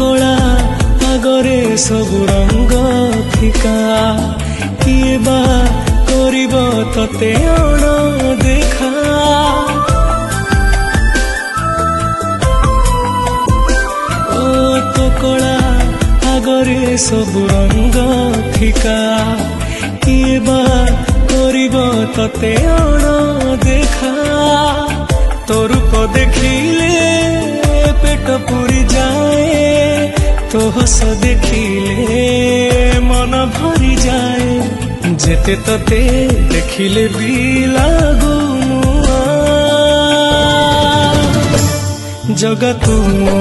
कला आगरे सब रंग फिका किए बा करिब तते अण देखा ओ तो कला आगरे सब रंग फिका किए बा करिब तते अण देखा तो रूप देखिले पेट पूरी जाए तो हस देखिले मन भरी जाए जेते तते देखिले भी लागू जगत मो